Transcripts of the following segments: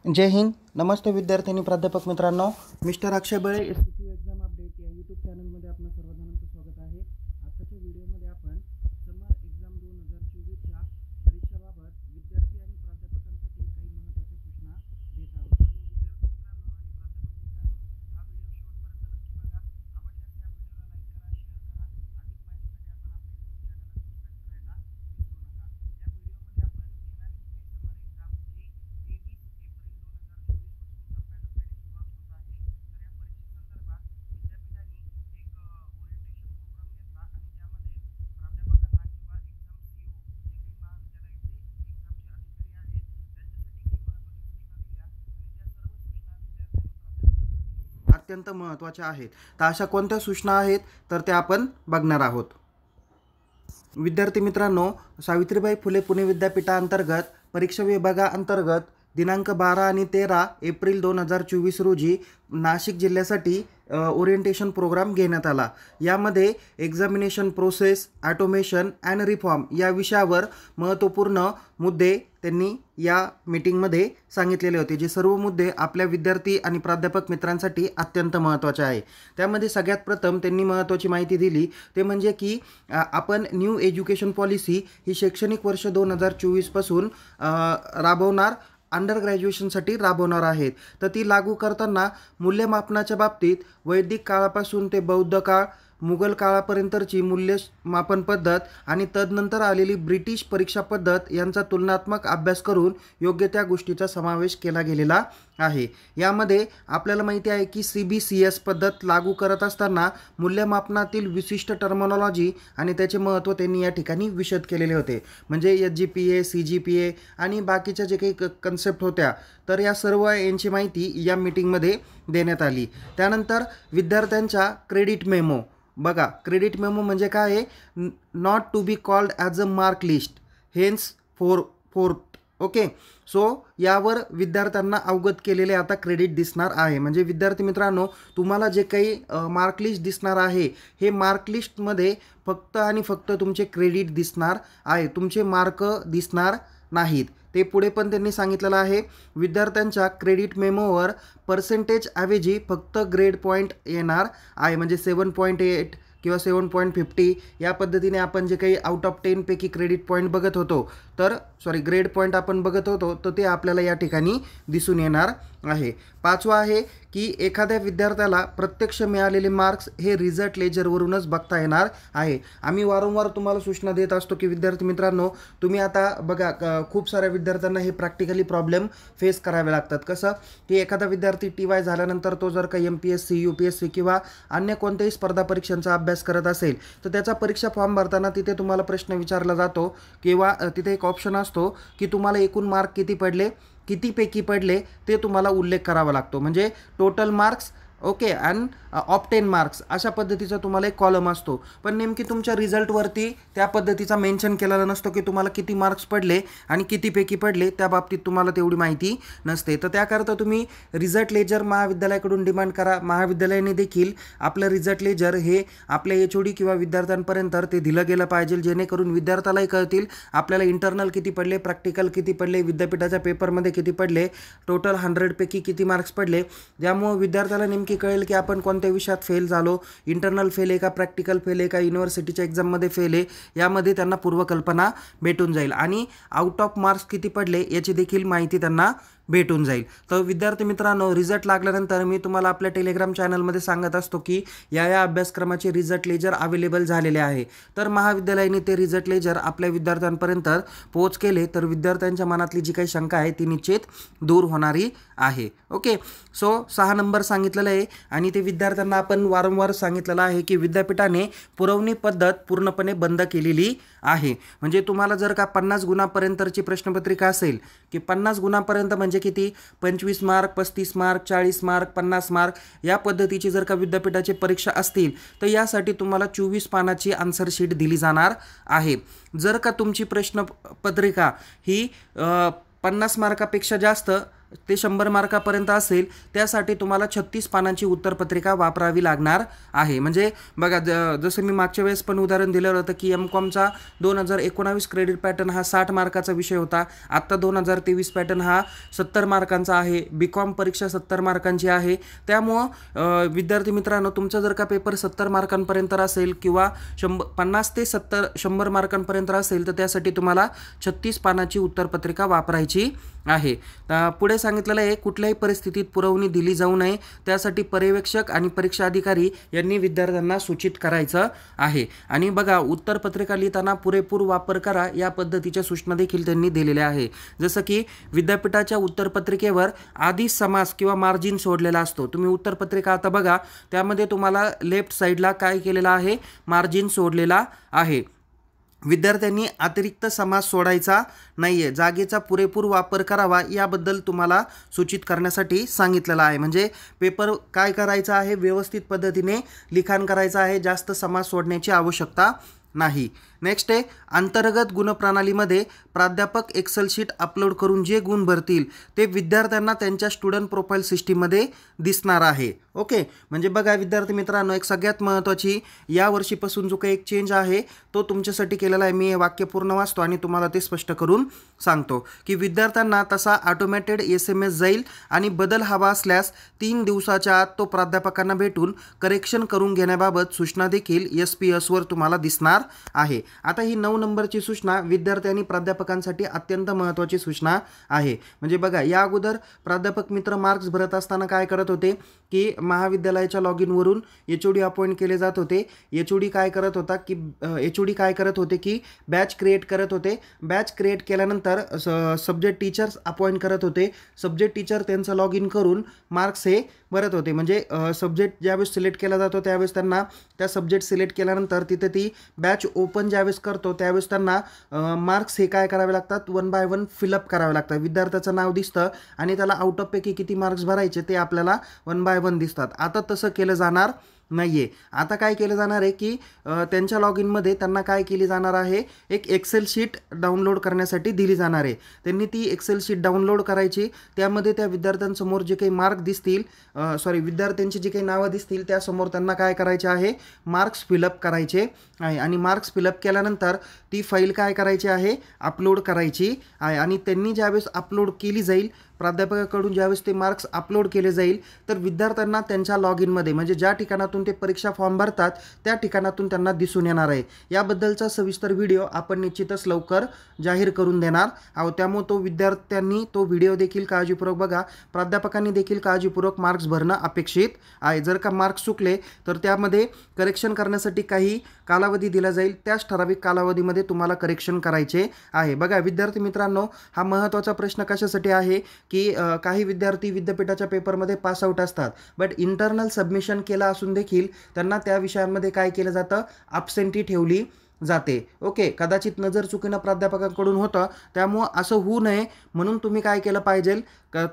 जय हिंद. नमस्ते विद्यार्थिनी प्राध्यापक मित्रांनो. मिस्टर अक्षय बळे एससीसी एक्झाम अपडेट या यूट्यूब चॅनलमध्ये आपलं सर्वजणांचं स्वागत आहे. आजच्या व्हिडिओमध्ये आपण समर एक्झाम 2024च्या परीक्षेबाबत विद्यार्थी आणि प्राध्यापकांसाठी काही महत्त्वाच्या सूचना देत आहोत. त्यामुळे विद्यार्थी मित्रांनो आणि प्राध्यापक मित्रांनो, हा व्हिडिओ शेवटपर्यंत नक्की बघा. आवडल्यास या व्हिडिओला लाईक करा, शेअर करा. अधिक माहितीसाठी आपण आपल्या यूट्यूब चॅनलला सबस्क्राईब करायला विसरू नका. या व्हिडिओमध्ये आपण येणारी समर एक्झाम जी 23 एप्रिल 2024 टप्प्याटप्प्याने सुरुवात होत आहे. तर या परीक्षेसंदर्भात विद्यापीठाने एक ओरिएंटेशन प्रोग्राम घेतला आणि त्यामध्ये प्राध्यापकांना किंवा एक्झाम सीओ जे काही महाविद्यालयाचे एक्झामचे अधिकारी आहेत त्यांच्यासाठी काही महत्त्वाच्या सूचना दिल्या आणि त्या सर्व सूचना विद्यार्थी आणि प्राध्यापकांसाठी अत्यंत महत्त्वाच्या आहेत. तर अशा कोणत्या सूचना आहेत तर त्या आपण बघणार आहोत. विद्यार्थी मित्रांनो, सावित्रीबाई फुले पुणे विद्यापीठाअंतर्गत परीक्षा विभागाअंतर्गत दिनांक 12 आणि 13 एप्रिल 2024 रोजी नाशिक जिल्ह्यासाठी ओरिएंटेशन प्रोग्राम घेण्यात आला. यामध्ये examination process, automation and reform या विषयावर महत्त्वपूर्ण मुद्दे त्यांनी या मीटिंगमध्ये सांगितलेले होते. जे सर्व मुद्दे आपल्या विद्यार्थी आणि प्राध्यापक मित्रांसाठी अत्यंत महत्त्वाचे आहे. त्यामध्ये सगळ्यात प्रथम त्यांनी महत्त्वाची माहिती दिली ते म्हणजे की आपण न्यू एज्युकेशन पॉलिसी ही शैक्षणिक वर्ष 2024 पासून राबवणार, अंडर ग्रॅज्युएशनसाठी राबवणार आहेत. तर ती लागू करताना मूल्यमापनाच्या बाबतीत वैदिक काळापासून ते बौद्ध काळ, मुघल काळापर्यंतची मूल्यमापन पद्धत आणि तदनंतर आलेली ब्रिटिश परीक्षा पद्धत यांचा तुलनात्मक अभ्यास करून योग्य त्या गोष्टीचा समावेश केला गेलेला आहे. यामध्ये आपल्याला माहिती आहे की CBCS पद्धत लागू करत असताना मूल्यमापनातील विशिष्ट टर्मिनॉलॉजी आणि त्याचे महत्त्व त्यांनी या ठिकाणी विशद केलेले होते. म्हणजे SGPA, CGPA आणि बाकीच्या जे काही कन्सेप्ट होत्या तर या सर्व यांची माहिती या मीटिंगमध्ये देण्यात आली. त्यानंतर विद्यार्थ्यांच्या क्रेडिट मेमो बघा. क्रेडिट मेमो म्हणजे काय आहे? Not to be called as a mark list henceforth. Okay, so यावर विद्यार्थ्यांना अवगत केलेले आता क्रेडिट दिसणार आहे. म्हणजे विद्यार्थी मित्रांनो, तुम्हाला जे काही मार्क लिस्ट दिसणार आहे हे मार्क लिस्टमध्ये फक्त आणि फक्त तुमचे क्रेडिट दिसणार आहे, तुमचे मार्क दिसणार नाहीत. ते पुढे पण त्यांनी सांगितलेलं आहे. विद्यार्थ्यांच्या क्रेडिट मेमोवर पर्सेंटेज ऐवजी फक्त ग्रेड पॉईंट येणार आहे. म्हणजे 7.8 किंवा 7.50 या पद्धतीने आपण जे काही आउट ऑफ 10 पैकी क्रेडिट पॉईंट बघत होतो ग्रेड पॉईंट आपण बघत होतो तर ते आपल्याला या ठिकाणी दिसून येणार आहे. पाचवा आहे की एखाद्या विद्यार्थ्याला प्रत्यक्ष मिळालेले मार्क्स हे रिझल्ट लेजरवरूनच बघता येणार आहे. आम्ही वारंवार तुम्हाला सूचना देत असतो की विद्यार्थी मित्रांनो, तुम्ही आता बघा खूप साऱ्या विद्यार्थ्यांना हे प्रॅक्टिकली प्रॉब्लेम फेस करावे लागतात. कसं की एखादा विद्यार्थी TY झाल्यानंतर तो जर का MPSC, UPSC किंवा अन्य कोणत्याही स्पर्धा परीक्षांचा अभ्यास करत असेल तर त्याचा परीक्षा फॉर्म भरताना तिथे तुम्हाला प्रश्न विचारला जातो किंवा तिथे एक ऑप्शन असतो की तुम्हाला एकूण मार्क किती पडले, कितीपैकी पडले ते तुम्हाला उल्लेख करावा लागतो. म्हणजे total marks okay and of 10 marks अशा पद्धतीचा तुम्हाला एक कॉलम असतो. पण नेमकी तुमच्या रिझल्टवरती त्या पद्धतीचा मेन्शन केलेला नसतो की तुम्हाला किती मार्क्स पडले आणि कितीपैकी पडले, त्या बाबतीत तुम्हाला तेवढी माहिती नसते. तर त्याकरता तुम्ही रिझल्ट लेजर महाविद्यालयाकडून डिमांड करा. महाविद्यालयाने देखील आपलं रिझल्ट लेजर हे आपल्या HOD किंवा विद्यार्थ्यांपर्यंत ते दिलं गेलं पाहिजे, जेणेकरून विद्यार्थ्यालाही कळतील आपल्याला इंटरनल किती पडले, प्रॅक्टिकल किती पडले, विद्यापीठाच्या पेपरमध्ये किती पडले, टोटल 100 पैकी किती मार्क्स पडले. ज्यामुळे विद्यार्थ्याला नेमकी कळेल की आपण कोणत्या विषयात फेल झालो, इंटरनल फेल आहे का, प्रॅक्टिकल फेल आहे का, युनिव्हर्सिटीच्या एक्झाममध्ये फेल आहे, यामध्ये त्यांना पूर्वकल्पना भेटून जाईल. आणि आउट ऑफ मार्क्स किती पडले याची देखील माहिती त्यांना भेटून जाईल. तर विद्यार्थी मित्रांनो, रिझल्ट लागल्यानंतर मी तुम्हाला आपल्या टेलिग्राम चॅनलमध्ये सांगत असतो की या अभ्यासक्रमाचे रिझल्ट लेजर अवेलेबल झालेले आहे. तर महाविद्यालयाने ते रिझल्ट लेजर आपल्या विद्यार्थ्यांपर्यंत पोहोच केले तर विद्यार्थ्यांच्या मनातली जी काही शंका आहे ती निश्चित दूर होणारी आहे. ओके, सो 6 नंबर सांगितलेलं आहे आणि ते विद्यार्थ्यांना आपण वारंवार सांगितलेलं आहे की विद्यापीठाने पुरवणी पद्धत पूर्णपणे बंद केलेली आहे. म्हणजे तुम्हाला जर का 50 गुणापर्यंतची प्रश्नपत्रिका असेल की 50 गुणापर्यंत म्हणजे किती, 25 मार्क, 35 मार्क, 40 मार्क, 50 मार्क या पद्धतीची जर का विद्यापीठाची परीक्षा असतील तर यासाठी तुम्हाला 24 पानाची आन्सर शीट दिली जाणार आहे. जर का तुमची प्रश्नपत्रिका ही 50 मार्कापेक्षा जास्त ते 100 मार्कापर्यंत असेल त्यासाठी तुम्हाला 36 पानांची उत्तरपत्रिका वापरावी लागणार आहे। म्हणजे बघा जसं मी मागच्या वेळेस पण उदाहरण दिलं होतं की एम.कॉमचा 2019 क्रेडिट पॅटर्न हा 60 मार्काचा विषय होता, आत्ता 2023 पॅटर्न हा 70 मार्कांचा आहे, बी.कॉम परीक्षा 70 मार्कांची आहे। त्यामुळं विद्यार्थी मित्रांनो, तुमचा जर का पेपर 70 मार्कांपर्यंत असेल किंवा 50 ते 100 मार्कांपर्यंत असेल तर त्यासाठी तुम्हाला 36 पानाची उत्तरपत्रिका वापरायची आहे। पुढे सांगितलेलं आहे कुठल्याही परिस्थितीत पुरवणी दिली जाऊ नये, त्यासाठी पर्यवेक्षक आणि परीक्षा अधिकारी यांनी विद्यार्थ्यांना सूचित करायचं आहे। आणि बघा उत्तरपत्रिका लिहिताना पुरेपूर वापर करा या पद्धतीच्या सूचना देखील त्यांनी दिलेल्या आहे। जसं की विद्यापीठाच्या उत्तरपत्रिकेवर आधी समास किंवा मार्जिन सोडलेला असतो। तुम्ही उत्तरपत्रिका आता बघा, त्यामध्ये तुम्हाला लेफ्ट साईडला काय केलेला आहे, मार्जिन सोडलेला आहे। विद्यार्थ्यांनी अतिरिक्त समास सोडायचा नाहीये, जागेचा पुरेपूर वापर करावा याबद्दल तुम्हाला सूचित करण्यासाठी सांगितलेलं आहे। म्हणजे पेपर काय करायचा आहे, व्यवस्थित पद्धतीने लिखाण करायचं आहे, जास्त समास सोडण्याची आवश्यकता नाही। नेक्स्ट आहे अंतर्गत गुणप्रणालीमध्ये प्राध्यापक एक्सेल शीट अपलोड करून जे गुण भरतील ते विद्यार्थ्यांना त्यांच्या स्टुडंट प्रोफाईल सिस्टीममध्ये दिसणार आहे। ओके, म्हणजे बघा विद्यार्थी मित्रांनो, एक सगळ्यात महत्त्वाची या वर्षीपासून जो काही एक चेंज आहे तो तुमच्यासाठी केलेला आहे। मी हे वाक्य पूर्ण वाचतो आणि तुम्हाला ते स्पष्ट करून सांगतो की विद्यार्थ्यांना तसा ऑटोमॅटेड SMS जाईल आणि बदल हवा असल्यास 3 दिवसाच्या आत तो प्राध्यापकांना भेटून करेक्शन करून घेण्याबाबत सूचना देखील SPS वर तुम्हाला दिसणार आहे। आता ही 9 नंबरची सूचना विद्यार्थी आणि प्राध्यापकांसाठी अत्यंत महत्त्वाची सूचना आहे। म्हणजे बघा या अगोदर प्राध्यापक मित्र मार्क्स भरत असताना काय करत होते की महाविद्यालयाच्या लॉग इन वरून HOD अपॉइंट केले जात होते। HOD काय करत होते की बॅच क्रिएट करत होते। बॅच क्रिएट केल्यानंतर सब्जेक्ट टीचर्स अपॉइंट करत होते। सब्जेक्ट टीचर त्यांचं लॉग इन करून मार्क्स हे भरत होते। म्हणजे सब्जेक्ट ज्यावेळेस सिलेक्ट केला जातो त्यावेळेस त्यांना त्या सब्जेक्ट सिलेक्ट केल्यानंतर तिथे ती बॅच ओपन ज्यावेळेस करतो त्यावेळेस त्यांना मार्क्स हे काय करावे लागतात, 1 बाय 1 फिलअप करावे लागतात। विद्यार्थ्याचं नाव दिसतं आणि त्याला आउट ऑफ पैकी किती मार्क्स भरायचे ते आपल्याला 1 बाय 1 दिसतात। आता तसं केलं जाणार नाहीये। आता काय केलं जाणार आहे की त्यांच्या लॉग इनमध्ये त्यांना काय केली जाणार आहे, एक एक्सेल शीट डाउनलोड करण्यासाठी दिली जाणार आहे। त्यांनी ती एक्सेल शीट डाउनलोड करायची, त्यामध्ये त्या विद्यार्थ्यांसमोर जे काही मार्क दिसतील विद्यार्थ्यांची जी काही नावं दिसतील त्यासमोर त्यांना काय करायचे आहे, मार्क्स फिलअप करायचे आहे। आणि मार्क्स फिलअप केल्यानंतर ती फाईल काय करायची आहे, अपलोड करायची आहे। आणि त्यांनी ज्यावेळेस अपलोड केली जाईल, प्राध्यापकाकडून ज्यावेळेस ते मार्क्स अपलोड केले जाईल तर विद्यार्थ्यांना त्यांच्या लॉग इनमध्ये म्हणजे ज्या ठिकाणातून ते परीक्षा फॉर्म भरतात त्या ठिकाणातून त्यांना दिसून येणार आहे। याबद्दलचा सविस्तर व्हिडिओ आपण निश्चितच लवकर जाहीर करून देणार आहोत। त्यामुळे विद्यार्थ्यांनी तो व्हिडिओ देखील काळजीपूर्वक बघा। प्राध्यापकांनी देखील काळजीपूर्वक मार्क्स भरणं अपेक्षित आहे। जर का मार्क्स चुकले तर त्यामध्ये करेक्शन करण्यासाठी काही कालावधी दिला जाईल, त्याच ठराविक कालावधीमध्ये तुम्हाला करेक्शन करायचे आहे। बघा विद्यार्थी मित्रांनो, हा महत्त्वाचा प्रश्न कशासाठी आहे की काही विद्यार्थी विद्यापीठाच्या पेपरमध्ये पास आउट असतात, बट इंटरनल सबमिशन केलं असून देखील त्यांना त्या विषयांमध्ये काय केलं जातं, ॲब्सेंटी ठेवली जाते। ओके, कदाचित नजर चुकीनं प्राध्यापकांकडून होतं, त्यामुळं असं होऊ नये म्हणून तुम्ही काय केलं पाहिजे,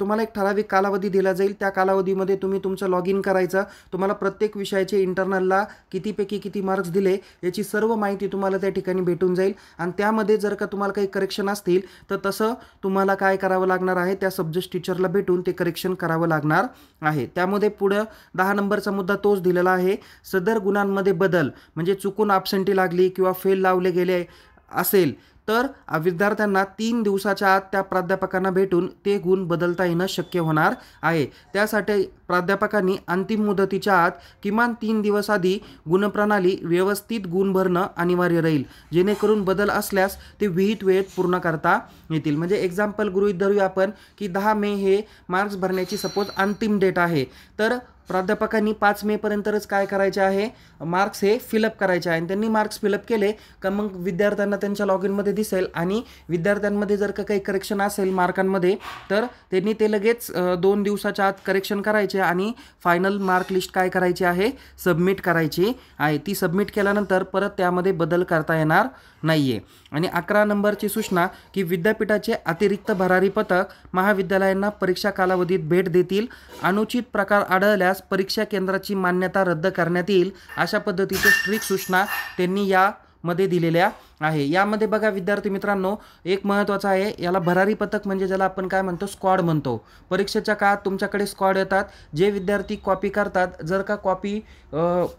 तुम्हाला एक ठराविक कालावधी दिला जाईल, त्या कालावधीमध्ये तुम्ही तुमचं लॉग इन करायचं। तुम्हाला प्रत्येक विषयाचे इंटरनलला कितीपैकी किती मार्क्स दिले याची सर्व माहिती तुम्हाला त्या ठिकाणी भेटून जाईल। आणि त्यामध्ये जर का तुम्हाला काही करेक्शन असतील तर तसं तुम्हाला काय करावं लागणार आहे, त्या सब्जेक्ट टीचरला भेटून ते करेक्शन करावं लागणार आहे। त्यामध्ये पुढं 10 नंबरचा मुद्दा तोच दिलेला आहे, सदर गुणांमध्ये बदल म्हणजे चुकून ॲब्सेंटी लागली किंवा फेल लावले गेले असेल तर विद्यार्थ्यांना 3 दिवसाच्या आत त्या प्राध्यापकांना भेटून ते गुण बदलता येणं शक्य होणार आहे। त्यासाठी प्राध्यापकांनी अंतिम मुदतीच्या आत किमान 3 दिवस आधी गुणप्रणाली व्यवस्थित गुण भरणं अनिवार्य राहील, जेणेकरून बदल असल्यास ते विहित वेळेत पूर्ण करता येतील। म्हणजे एक्झाम्पल गृहीत धरूया आपण की 10 मे हे मार्क्स भरण्याची सपोज अंतिम डेट आहे, तर प्राध्यापकांनी 5 मे पर्यंतच काय करायचे आहे, मार्क्स हे फिलअप करायचे आहे। आणि त्यांनी मार्क्स फिलअप केले का मग विद्यार्थ्यांना त्यांच्या लॉग इनमध्ये दिसेल आणि विद्यार्थ्यांमध्ये जर का काही करेक्शन असेल मार्कांमध्ये तर त्यांनी ते लगेच 2 दिवसाच्या आत करेक्शन करायचे आणि फायनल मार्क लिस्ट काय करायची आहे, सबमिट करायची आहे। ती सबमिट केल्यानंतर परत त्यामध्ये बदल करता येणार नाहीये। आणि 11 नंबरची सूचना की विद्यापीठाचे अतिरिक्त भरारी पथक महाविद्यालयांना परीक्षा कालावधीत भेट देतील, अनुचित प्रकार आढळल्यास परीक्षा केंद्राची मान्यता रद्द करण्यात येईल। अशा पद्धतीची स्ट्रिक्ट सूचना त्यांनी या मध्ये दिलेल्या आहे। यामध्ये बघा विद्यार्थी मित्रांनो, एक महत्त्वाचं आहे, याला भरारी पथक म्हणजे ज्याला आपण काय म्हणतो स्क्वॉड म्हणतो। परीक्षेच्या काळात तुमच्याकडे स्क्वॉड येतात, जे विद्यार्थी कॉपी करतात, जर का कॉपी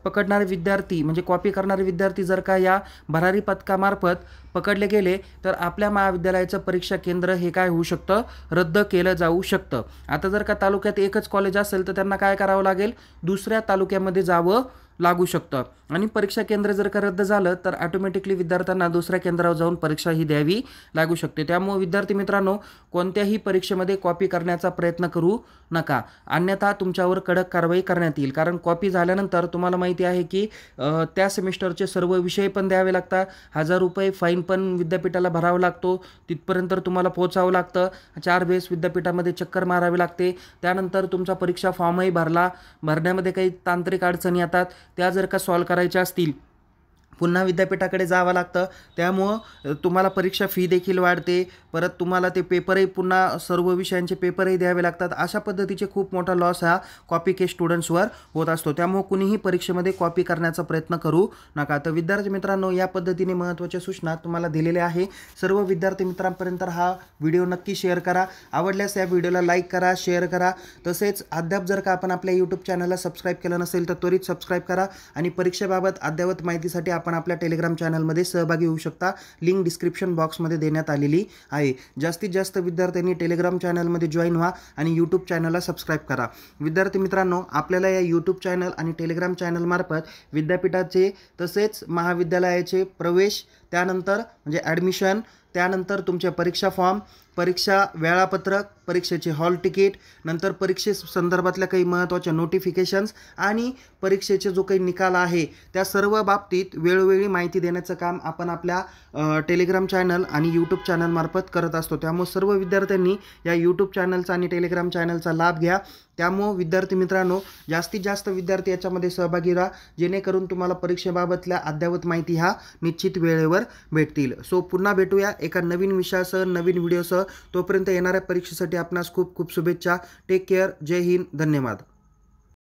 पकडणारे विद्यार्थी म्हणजे कॉपी करणारे विद्यार्थी जर का या भरारी पथकामार्फत पकडले गेले तर आपल्या महाविद्यालयाचं परीक्षा केंद्र हे काय होऊ शकतं, रद्द केलं जाऊ शकतं। आता जर का तालुक्यात एकच कॉलेज असेल तर त्यांना काय करावं लागेल, दुसऱ्या तालुक्यामध्ये जावं लागू शकतं आणि परीक्षा केंद्र जर का रद्द झालं तर ऑटोमॅटिकली विद्यार्थ्यांना दुसऱ्या केंद्रावर जाऊन परीक्षा ही द्यावी लागू शकते। त्यामुळे विद्यार्थी मित्रांनो, कोणत्याही परीक्षेमध्ये कॉपी करण्याचा प्रयत्न करू नका, अन्यथा तुमच्यावर कडक कारवाई करण्यात येईल। कारण कॉपी झाल्यानंतर तुम्हाला माहिती आहे की त्या सेमिस्टरचे सर्व विषय पण द्यावे लागतात, 1000 रुपये फाईन पण विद्यापीठाला भरावा लागतो, तिथपर्यंत तुम्हाला पोहोचावं लागतं, 4 वेळेस विद्यापीठामध्ये चक्कर मारावी लागते, त्यानंतर तुमचा परीक्षा फॉर्मही भरण्यामध्ये काही तांत्रिक अडचणी येतात, त्या जर का सॉल्व करायच्या असतील पुन्हा विद्यापीठाकडे जावं लागतं। त्यामुळं तुम्हाला परीक्षा फी देखील वाढते, परत तुम्हाला ते पेपरही पुन्हा सर्व विषयांचे पेपरही द्यावे लागतात। अशा पद्धतीचे खूप मोठा लॉस हा कॉपी केस स्टुडंट्सवर होत असतो। त्यामुळे कुणीही परीक्षेमध्ये कॉपी करण्याचा प्रयत्न करू नका। तर विद्यार्थी मित्रांनो, या पद्धतीने महत्त्वाच्या सूचना तुम्हाला दिलेल्या आहे। सर्व विद्यार्थी मित्रांपर्यंत हा व्हिडिओ नक्की शेअर करा, आवडल्यास या व्हिडिओला लाईक करा, शेअर करा। तसेच अद्याप जर का आपण आपल्या यूट्यूब चॅनलला सबस्क्राईब केलं नसेल तर त्वरित सबस्क्राईब करा आणि परीक्षेबाबत अद्ययावत माहितीसाठी आपण आपल्या टेलिग्राम चॅनलमध्ये सहभागी होऊ शकता, लिंक डिस्क्रिप्शन बॉक्समध्ये देण्यात आलेली आहे। जास्तीत जास्त विद्यार्थ्यांनी टेलिग्राम चॅनलमध्ये जॉईन व्हा आणि यूट्यूब चॅनलला सबस्क्राईब करा। विद्यार्थी मित्रांनो, आपल्याला या यूट्यूब चॅनल आणि टेलिग्राम चॅनलमार्फत विद्यापीठाचे तसेच महाविद्यालयाचे प्रवेश, त्यानंतर म्हणजे ॲडमिशन, त्यानंतर तुमचे परीक्षा फॉर्म, परीक्षा वेळापत्रक, परीक्षेचे हॉल तिकीट, नंतर परीक्षेसंदर्भातल्या काही महत्त्वाच्या नोटिफिकेशन्स आणि परीक्षेचे जो काही निकाल आहे त्या सर्व बाबतीत वेळोवेळी माहिती देण्याचं काम आपण आपल्या टेलिग्राम चॅनल आणि यूट्यूब चॅनलमार्फत करत असतो। त्यामुळे सर्व विद्यार्थ्यांनी या यूट्यूब चॅनलचा आणि टेलिग्राम चॅनलचा लाभ घ्या। त्यामुळे विद्यार्थी मित्रांनो, जास्तीत जास्त विद्यार्थी याच्यामध्ये सहभागी राहा, जेणेकरून तुम्हाला परीक्षेबाबतल्या अद्ययावत माहिती हा निश्चित वेळेवर भेटतील। सो पुन्हा भेटूया एका नवीन विषयासह, नवीन व्हिडिओसह। तोपर्यंत येणाऱ्या परीक्षेसाठी आपणास खूप खूप शुभेच्छा। टेक केअर, जय हिंद, धन्यवाद।